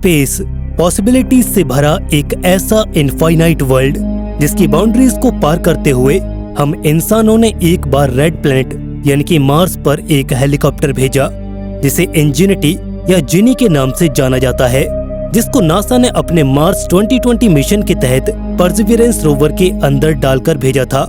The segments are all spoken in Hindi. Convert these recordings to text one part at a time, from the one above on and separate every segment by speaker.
Speaker 1: स्पेस पॉसिबिलिटीज से भरा एक ऐसा इनफाइनाइट वर्ल्ड जिसकी बाउंड्रीज को पार करते हुए हम इंसानों ने एक बार रेड प्लैनेट यानी कि मार्स पर एक हेलीकॉप्टर भेजा जिसे इंजेनिटी या जिनी के नाम से जाना जाता है, जिसको नासा ने अपने मार्स 2020 मिशन के तहत परसिवियरेंस रोवर के अंदर डालकर भेजा था।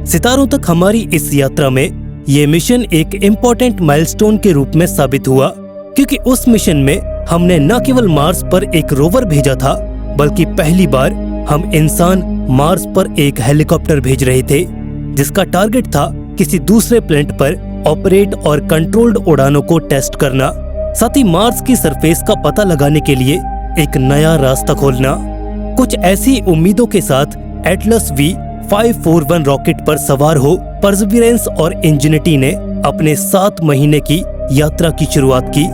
Speaker 1: सितारों तक हमारी इस यात्रा में ये मिशन एक इम्पोर्टेंट माइलस्टोन के रूप में साबित हुआ, क्योंकि उस मिशन में हमने न केवल मार्स पर एक रोवर भेजा था बल्कि पहली बार हम इंसान मार्स पर एक हेलीकॉप्टर भेज रहे थे जिसका टारगेट था किसी दूसरे प्लैनेट पर ऑपरेट और कंट्रोल्ड उड़ानों को टेस्ट करना, साथ ही मार्स की सरफेस का पता लगाने के लिए एक नया रास्ता खोलना। कुछ ऐसी उम्मीदों के साथ एटलस V541 रॉकेट पर सवार हो परसिवियरेंस और इंजेनिटी ने अपने 7 महीने की यात्रा की शुरुआत की।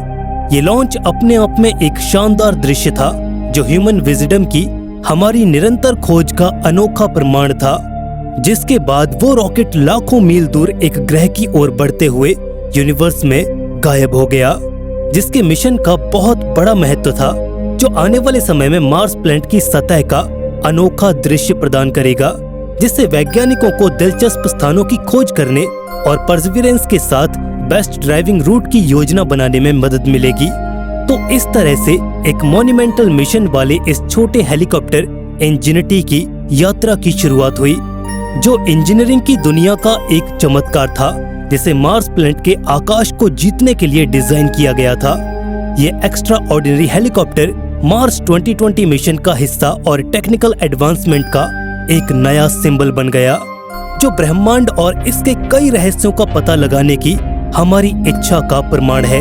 Speaker 1: ये लॉन्च अपने आप में एक शानदार दृश्य था जो ह्यूमन विजडम की हमारी निरंतर खोज का अनोखा प्रमाण था, जिसके बाद वो रॉकेट लाखों मील दूर एक ग्रह की ओर बढ़ते हुए यूनिवर्स में गायब हो गया, जिसके मिशन का बहुत बड़ा महत्व था जो आने वाले समय में मार्स प्लैनेट की सतह का अनोखा दृश्य प्रदान करेगा, जिससे वैज्ञानिकों को दिलचस्प स्थानों की खोज करने और परसिवियरेंस के साथ बेस्ट ड्राइविंग रूट की योजना बनाने में मदद मिलेगी। तो इस तरह से एक मॉन्यूमेंटल मिशन वाले इस छोटे हेलीकॉप्टर इंजेनिटी की यात्रा की शुरुआत हुई, जो इंजीनियरिंग की दुनिया का एक चमत्कार था जिसे मार्स प्लैनेट के आकाश को जीतने के लिए डिजाइन किया गया था। ये extra ordinary helicopter Mars 2020 mission का हिस्सा और टेक्निकल एडवांसमेंट का एक नया सिंबल बन गया, जो ब्रह्मांड और इसके कई रहस्यों का पता लगाने की हमारी इच्छा का प्रमाण है।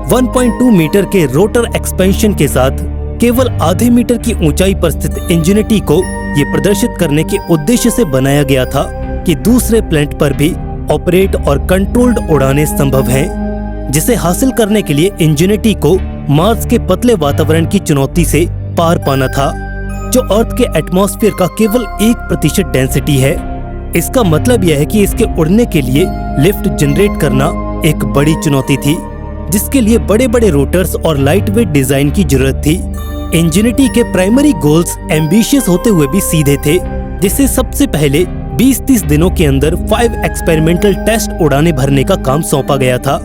Speaker 1: 1.2 मीटर के रोटर एक्सपेंशन के साथ केवल आधे मीटर की ऊंचाई पर स्थित इंजेनिटी को ये प्रदर्शित करने के उद्देश्य से बनाया गया था कि दूसरे प्लैनेट पर भी ऑपरेट और कंट्रोल्ड उड़ानें संभव हैं, जिसे हासिल करने के लिए इंजेनिटी को मार्स के पतले वातावरण की चुनौती से पार पाना था, जो अर्थ के एटमॉस्फेयर का केवल 1% डेंसिटी है। इसका मतलब यह है कि इसके उड़ने के लिए लिफ्ट जनरेट करना एक बड़ी चुनौती थी, जिसके लिए बड़े बड़े रोटर्स और लाइट वेट डिजाइन की जरूरत थी। इंजेनिटी के प्राइमरी गोल्स एम्बिशियस होते हुए भी सीधे थे, जिसे सबसे पहले 20-30 दिनों के अंदर 5 एक्सपेरिमेंटल टेस्ट उड़ाने भरने का काम सौंपा गया था।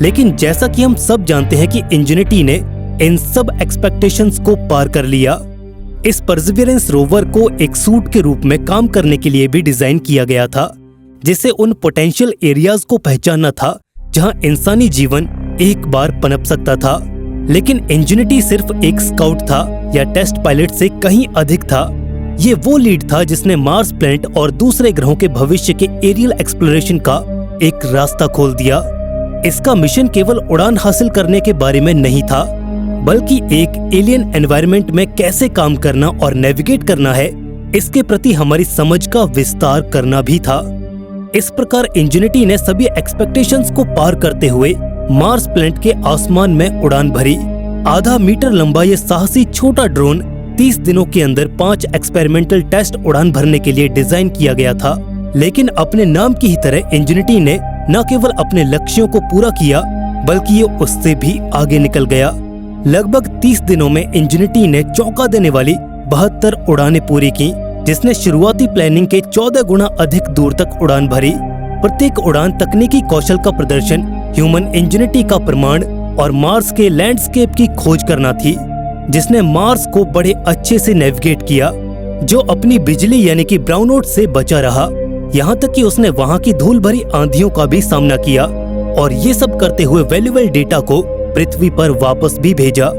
Speaker 1: लेकिन जैसा कि हम सब जानते हैं कि इंजेनिटी ने इन सब एक्सपेक्टेशंस को पार कर लिया। इस परसिवियरेंस रोवर को एक सूट के रूप में काम करने के लिए भी डिजाइन किया गया था, जिसे उन पोटेंशियल एरियाज को पहचानना था जहां इंसानी जीवन एक बार पनप सकता था। लेकिन इंजेनिटी सिर्फ एक स्काउट था या टेस्ट पायलट से कहीं अधिक था। ये वो लीड था जिसने मार्स प्लैनेट और दूसरे ग्रहों के भविष्य के एरियल एक्सप्लोरेशन का एक रास्ता खोल दिया। इसका मिशन केवल उड़ान हासिल करने के बारे में नहीं था, बल्कि एक एलियन एनवायरनमेंट में कैसे काम करना और नेविगेट करना है, इसके प्रति हमारी समझ का विस्तार करना भी था। इस प्रकार इंजेनिटी ने सभी एक्सपेक्टेशंस को पार करते हुए मार्स प्लैनेट के आसमान में उड़ान भरी। आधा मीटर लंबा ये साहसी छोटा ड्रोन 30 दिनों के अंदर 5 एक्सपेरिमेंटल टेस्ट उड़ान भरने के लिए डिजाइन किया गया था। लेकिन अपने नाम की ही तरह इंजेनिटी ने न केवल अपने लक्ष्यों को पूरा किया, बल्कि ये उससे भी आगे निकल गया। लगभग 30 दिनों में इंजेनिटी ने चौंका देने वाली 72 उड़ानें पूरी की, जिसने शुरुआती प्लानिंग के 14 गुना अधिक दूर तक उड़ान भरी। प्रत्येक उड़ान तकनीकी कौशल का प्रदर्शन, ह्यूमन इंजेनिटी का प्रमाण और मार्स के लैंडस्केप की खोज करना थी, जिसने मार्स को बड़े अच्छे से नेविगेट किया, जो अपनी बिजली यानी कि ब्राउनआउट से बचा रहा। यहाँ तक कि उसने वहाँ की धूल भरी आंधियों का भी सामना किया और ये सब करते हुए वैल्यूएबल डेटा को पृथ्वी पर वापस भी भेजा।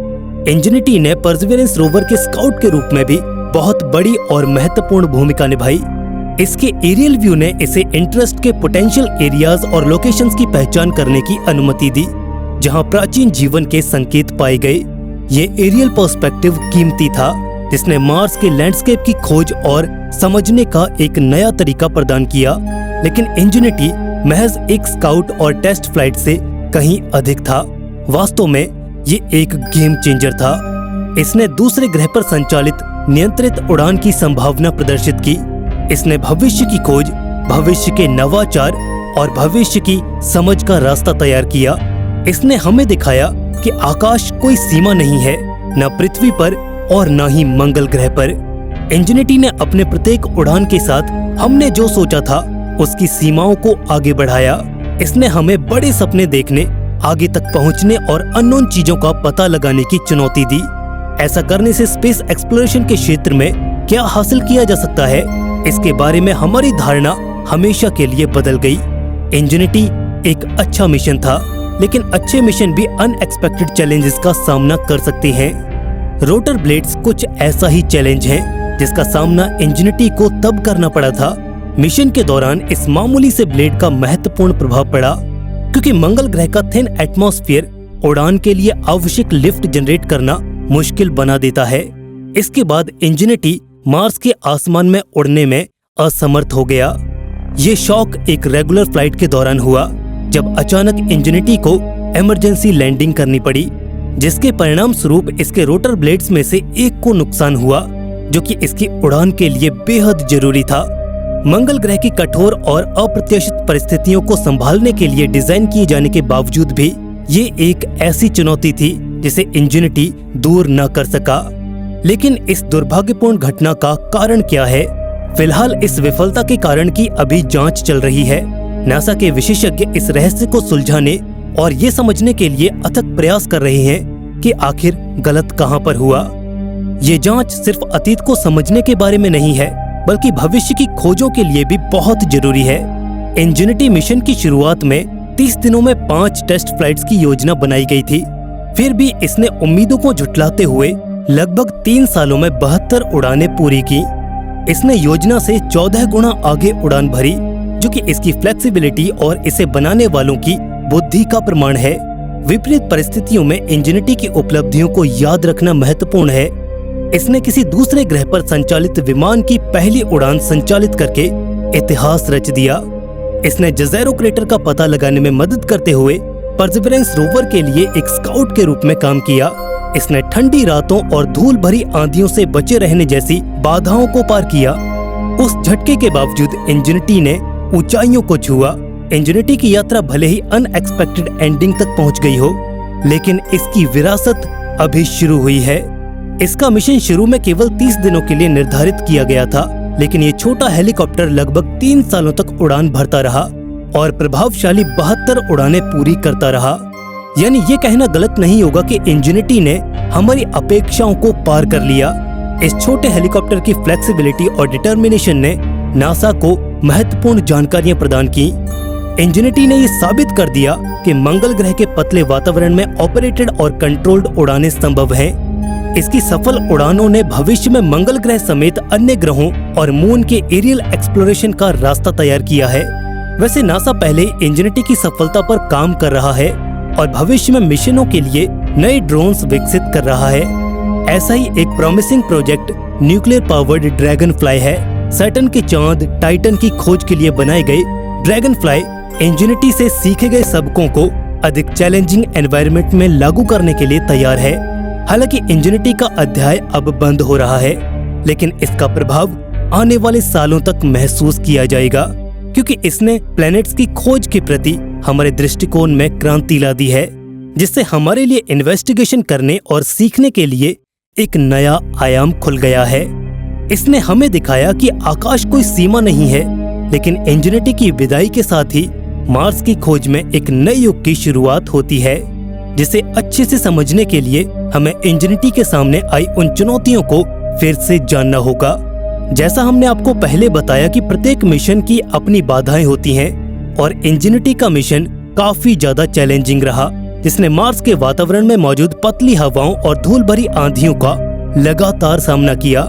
Speaker 1: इंजेनिटी ने परसिवियरेंस रोवर के स्काउट के रूप में भी बहुत बड़ी और महत्वपूर्ण भूमिका निभाई। इसके एरियल व्यू ने इसे इंटरेस्ट के पोटेंशियल एरियाज और लोकेशंस की पहचान करने की अनुमति दी, जहां प्राचीन जीवन के संकेत पाए गए। ये एरियल पर्सपेक्टिव कीमती था, जिसने मार्स के लैंडस्केप की खोज और समझने का एक नया तरीका प्रदान किया। लेकिन इंजेनिटी महज एक स्काउट और टेस्ट फ्लाइट से कहीं अधिक था। वास्तव में ये एक गेम चेंजर था। इसने दूसरे ग्रह पर संचालित नियंत्रित उड़ान की संभावना प्रदर्शित की। इसने भविष्य की खोज, भविष्य के नवाचार और भविष्य की समझ का रास्ता तैयार किया। इसने हमें दिखाया कि आकाश कोई सीमा नहीं है, न पृथ्वी पर और न ही मंगल ग्रह पर। इंजेनिटी ने अपने प्रत्येक उड़ान के साथ हमने जो सोचा था उसकी सीमाओं को आगे बढ़ाया। इसने हमें बड़े सपने देखने, आगे तक पहुंचने और अननोन चीजों का पता लगाने की चुनौती दी। ऐसा करने से स्पेस एक्सप्लोरेशन के क्षेत्र में क्या हासिल किया जा सकता है, इसके बारे में हमारी धारणा हमेशा के लिए बदल गई। इंजेनिटी एक अच्छा मिशन था, लेकिन अच्छे मिशन भी अनएक्सपेक्टेड चैलेंजेस का सामना कर सकते हैं। रोटर ब्लेड्स कुछ ऐसा ही चैलेंज है जिसका सामना इंजेनिटी को तब करना पड़ा था। मिशन के दौरान इस मामूली से ब्लेड का महत्वपूर्ण प्रभाव पड़ा, क्योंकि मंगल ग्रह का थिन एटमॉस्फेयर उड़ान के लिए आवश्यक लिफ्ट जनरेट करना मुश्किल बना देता है। इसके बाद इंजेनिटी मार्स के आसमान में उड़ने में असमर्थ हो गया। ये शॉक एक रेगुलर फ्लाइट के दौरान हुआ, जब अचानक इंजेनिटी को इमरजेंसी लैंडिंग करनी पड़ी, जिसके परिणाम स्वरूप इसके रोटर ब्लेड्स में से एक को नुकसान हुआ, जो कि इसकी उड़ान के लिए बेहद जरूरी था। मंगल ग्रह की कठोर और अप्रत्याशित परिस्थितियों को संभालने के लिए डिजाइन किए जाने के बावजूद भी ये एक ऐसी चुनौती थी जिसे इंजेनिटी दूर न कर सका। लेकिन इस दुर्भाग्यपूर्ण घटना का कारण क्या है? फिलहाल इस विफलता के कारण की अभी जांच चल रही है। नासा के विशेषज्ञ इस रहस्य को सुलझाने और ये समझने के लिए अथक प्रयास कर रहे हैं कि आखिर गलत कहां पर हुआ। ये जांच सिर्फ अतीत को समझने के बारे में नहीं है, बल्कि भविष्य की खोजों के लिए भी बहुत जरूरी है। इंजेनिटी मिशन की शुरुआत में 30 दिनों में 5 टेस्ट फ्लाइट्स की योजना बनाई गई थी। फिर भी इसने उम्मीदों को झुठलाते हुए लगभग 3 सालों में 72 उड़ानें पूरी की। इसने योजना से 14 गुना आगे उड़ान भरी, जो कि इसकी फ्लेक्सिबिलिटी और इसे बनाने वालों की बुद्धि का प्रमाण है। विपरीत परिस्थितियों में इंजेनिटी की उपलब्धियों को याद रखना महत्वपूर्ण है। इसने किसी दूसरे ग्रह पर संचालित विमान की पहली उड़ान संचालित करके इतिहास रच दिया। इसने जज़ेरो क्रेटर का पता लगाने में मदद करते हुए परसिवरेंस रोवर के लिए एक स्काउट के रूप में काम किया। इसने ठंडी रातों और धूल भरी आंधियों से बचे रहने जैसी बाधाओं को पार किया। उस झटके के बावजूद इंजेनिटी ने ऊंचाइयों को छुआ। इंजेनिटी की यात्रा भले ही अनएक्सपेक्टेड एंडिंग तक पहुंच गई हो, लेकिन इसकी विरासत अभी शुरू हुई है। इसका मिशन शुरू में केवल 30 दिनों के लिए निर्धारित किया गया था, लेकिन ये छोटा हेलीकॉप्टर लगभग 3 सालों तक उड़ान भरता रहा और प्रभावशाली 72 उड़ानें पूरी करता रहा। यानी ये कहना गलत नहीं होगा कि इंजेनिटी ने हमारी अपेक्षाओं को पार कर लिया। इस छोटे हेलीकॉप्टर की फ्लेक्सिबिलिटी और डिटर्मिनेशन ने नासा को महत्वपूर्ण जानकारियां प्रदान की। इंजेनिटी ने ये साबित कर दिया कि मंगल ग्रह के पतले वातावरण में ऑपरेटेड और कंट्रोल्ड उड़ानें संभव हैं। इसकी सफल उड़ानों ने भविष्य में मंगल ग्रह समेत अन्य ग्रहों और मून के एरियल एक्सप्लोरेशन का रास्ता तैयार किया है। वैसे नासा पहले इंजेनिटी की सफलता पर काम कर रहा है और भविष्य में मिशनों के लिए नए ड्रोन्स विकसित कर रहा है। ऐसा ही एक promising project nuclear powered dragon fly है। सैटर्न के चांद टाइटन की खोज के लिए बनाए गए ड्रैगन फ्लाई इंजेनिटी से सीखे गए सबकों को अधिक चैलेंजिंग एनवायरनमेंट में लागू करने के लिए तैयार है। हालांकि इंजेनिटी का अध्याय अब बंद हो रहा है, लेकिन इसका प्रभाव आने वाले सालों तक महसूस किया जाएगा, क्योंकि इसने प्लैनेट्स की खोज के प्रति हमारे दृष्टिकोण में क्रांति ला दी है, जिससे हमारे लिए इन्वेस्टिगेशन करने और सीखने के लिए एक नया आयाम खुल गया है। इसने हमें दिखाया कि आकाश कोई सीमा नहीं है, लेकिन इंजेनिटी की विदाई के साथ ही मार्स की खोज में एक नए युग की शुरुआत होती है, जिसे अच्छे से समझने के लिए हमें इंजेनिटी के सामने आई उन चुनौतियों को फिर से जानना होगा। जैसा हमने आपको पहले बताया कि प्रत्येक मिशन की अपनी बाधाएं होती हैं, और इंजेनिटी का मिशन काफी ज्यादा चैलेंजिंग रहा, जिसने मार्स के वातावरण में मौजूद पतली हवाओं और धूल भरी आंधियों का लगातार सामना किया।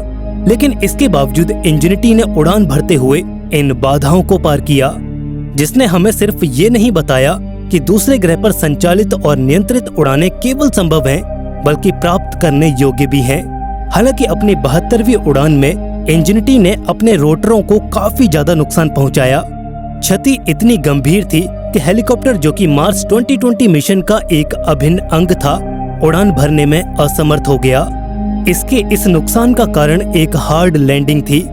Speaker 1: लेकिन इसके बावजूद इंजेनिटी ने उड़ान भरते हुए इन बाधाओं को पार किया, जिसने हमें सिर्फ ये नहीं बताया कि दूसरे ग्रह पर संचालित और नियंत्रित उड़ानें केवल संभव हैं, बल्कि प्राप्त करने योग्य भी हैं। हालांकि अपनी 72वीं उड़ान में इंजेनिटी ने अपने रोटरों को काफी ज्यादा नुकसान पहुंचाया। क्षति इतनी गंभीर थी कि हेलीकॉप्टर, जो कि मार्स 2020 मिशन का एक अभिन्न अंग था, उड़ान भरने में असमर्थ हो गया। इसके इस नुकसान का कारण एक हार्ड लैंडिंग थी।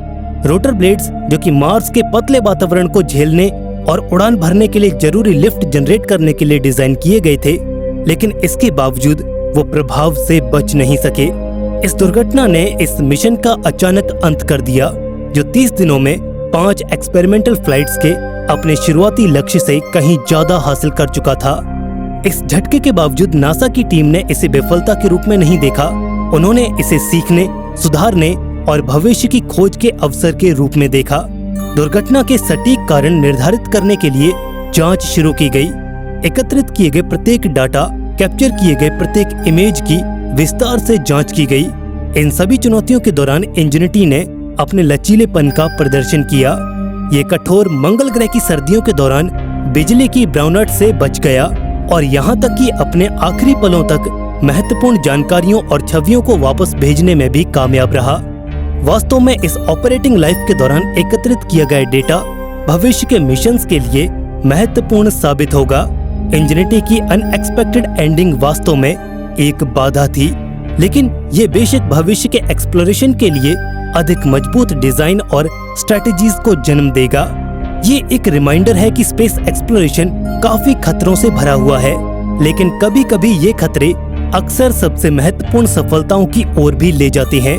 Speaker 1: रोटर ब्लेड्स, जो कि मार्स के पतले वातावरण को झेलने और उड़ान भरने के लिए जरूरी लिफ्ट जनरेट करने के लिए डिजाइन किए गए थे, लेकिन इसके बावजूद वो प्रभाव से बच नहीं सके। इस दुर्घटना ने इस मिशन का अचानक अंत कर दिया, जो 30 दिनों में 5 एक्सपेरिमेंटल फ्लाइट्स के अपने शुरुआती लक्ष्य से कहीं ज्यादा हासिल कर चुका था। इस झटके के बावजूद नासा की टीम ने इसे विफलता के रूप में नहीं देखा। उन्होंने इसे सीखने, सुधारने और भविष्य की खोज के अवसर के रूप में देखा। दुर्घटना के सटीक कारण निर्धारित करने के लिए जांच शुरू की गई। एकत्रित किए गए प्रत्येक डाटा, कैप्चर किए गए प्रत्येक इमेज की विस्तार से जांच की गई। इन सभी चुनौतियों के दौरान इंजेनिटी ने अपने लचीलेपन का प्रदर्शन किया। ये कठोर मंगल ग्रह की सर्दियों के दौरान बिजली की ब्राउनआउट से बच गया और यहाँ तक कि अपने आखिरी पलों तक महत्वपूर्ण जानकारियों और छवियों को वापस भेजने में भी कामयाब रहा। वास्तव में इस ऑपरेटिंग लाइफ के दौरान एकत्रित किया गया डेटा भविष्य के मिशंस के लिए महत्वपूर्ण साबित होगा। इंजेनिटी की अनएक्सपेक्टेड एंडिंग वास्तव में एक बाधा थी, लेकिन ये बेशक भविष्य के एक्सप्लोरेशन के लिए अधिक मजबूत डिजाइन और स्ट्रेटजीज को जन्म देगा। ये एक रिमाइंडर है कि स्पेस एक्सप्लोरेशन काफी खतरों से भरा हुआ है, लेकिन कभी कभी ये खतरे अक्सर सबसे महत्वपूर्ण सफलताओं की ओर भी ले जाते हैं।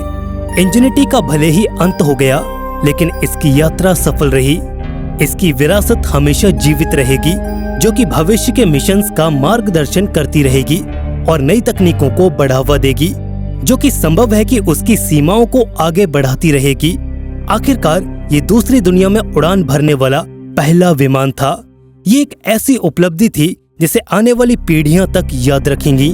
Speaker 1: इंजेनिटी का भले ही अंत हो गया, लेकिन इसकी यात्रा सफल रही। इसकी विरासत हमेशा जीवित रहेगी, जो कि भविष्य के मिशंस का मार्गदर्शन करती रहेगी और नई तकनीकों को बढ़ावा देगी, जो कि संभव है कि उसकी सीमाओं को आगे बढ़ाती रहेगी। आखिरकार ये दूसरी दुनिया में उड़ान भरने वाला पहला विमान था। ये एक ऐसी उपलब्धि थी जिसे आने वाली पीढ़ियां तक याद रखेंगी।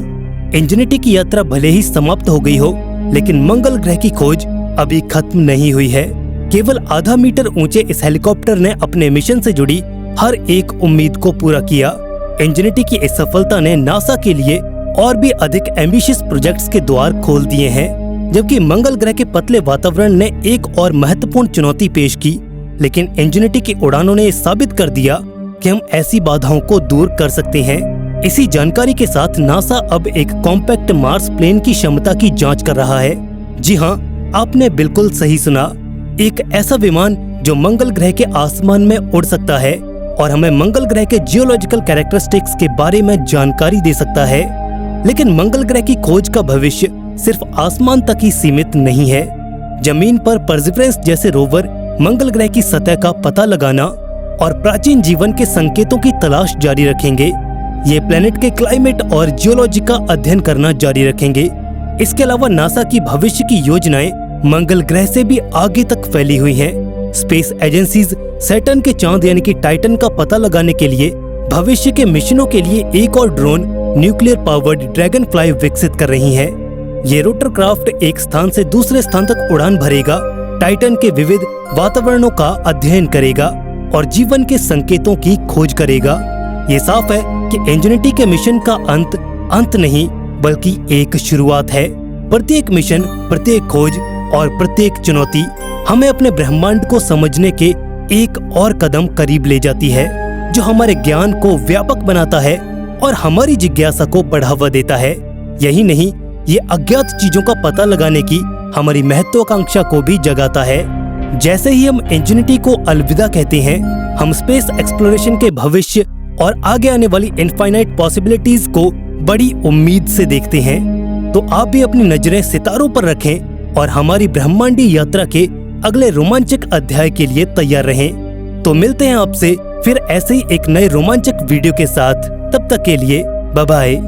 Speaker 1: इंजेनिटी की यात्रा भले ही समाप्त हो गई हो, लेकिन मंगल ग्रह की खोज अभी खत्म नहीं हुई है। केवल आधा मीटर ऊंचे इस हेलीकॉप्टर ने अपने मिशन से जुड़ी हर एक उम्मीद को पूरा किया। इंजेनिटी की इस सफलता ने नासा के लिए और भी अधिक एम्बिशियस प्रोजेक्ट्स के द्वार खोल दिए हैं, जबकि मंगल ग्रह के पतले वातावरण ने एक और महत्वपूर्ण चुनौती पेश की। लेकिन इंजेनिटी की उड़ानों ने साबित कर दिया कि हम ऐसी बाधाओं को दूर कर सकते हैं। इसी जानकारी के साथ नासा अब एक कॉम्पैक्ट मार्स प्लेन की क्षमता की जांच कर रहा है। जी हाँ, आपने बिल्कुल सही सुना, एक ऐसा विमान जो मंगल ग्रह के आसमान में उड़ सकता है और हमें मंगल ग्रह के जियोलॉजिकल कैरेक्टरिस्टिक्स के बारे में जानकारी दे सकता है। लेकिन मंगल ग्रह की खोज का भविष्य सिर्फ आसमान तक ही सीमित नहीं है। जमीन पर परसिवरेंस जैसे रोवर मंगल ग्रह की सतह का पता लगाना और प्राचीन जीवन के संकेतों की तलाश जारी रखेंगे। ये प्लेनेट के क्लाइमेट और जियोलॉजी का अध्ययन करना जारी रखेंगे। इसके अलावा नासा की भविष्य की योजनाएं मंगल ग्रह से भी आगे तक फैली हुई हैं। स्पेस एजेंसीज सैटर्न के चांद यानी कि टाइटन का पता लगाने के लिए भविष्य के मिशनों के लिए एक और drone nuclear powered dragon fly विकसित कर रही हैं। ये रोटरक्राफ्ट एक स्थान से दूसरे स्थान तक उड़ान भरेगा, टाइटन के विविध वातावरणों का अध्ययन करेगा और जीवन के संकेतों की खोज करेगा। ये साफ है कि इंजेनिटी के मिशन का अंत नहीं, बल्कि एक शुरुआत है। प्रत्येक मिशन, प्रत्येक खोज और प्रत्येक चुनौती हमें अपने ब्रह्मांड को समझने के एक और कदम करीब ले जाती है, जो हमारे ज्ञान को व्यापक बनाता है और हमारी जिज्ञासा को बढ़ावा देता है। यही नहीं, ये अज्ञात चीजों का पता लगाने की हमारी महत्वाकांक्षा को भी जगाता है। जैसे ही हम इंजेनिटी को अलविदा कहते हैं, हम स्पेस एक्सप्लोरेशन के भविष्य और आगे आने वाली इनफाइनाइट पॉसिबिलिटीज को बड़ी उम्मीद से देखते हैं। तो आप भी अपनी नजरें सितारों पर रखें और हमारी ब्रह्मांडीय यात्रा के अगले रोमांचक अध्याय के लिए तैयार रहें। तो मिलते हैं आपसे फिर ऐसे ही एक नए रोमांचक वीडियो के साथ। तब तक के लिए बाय बाय।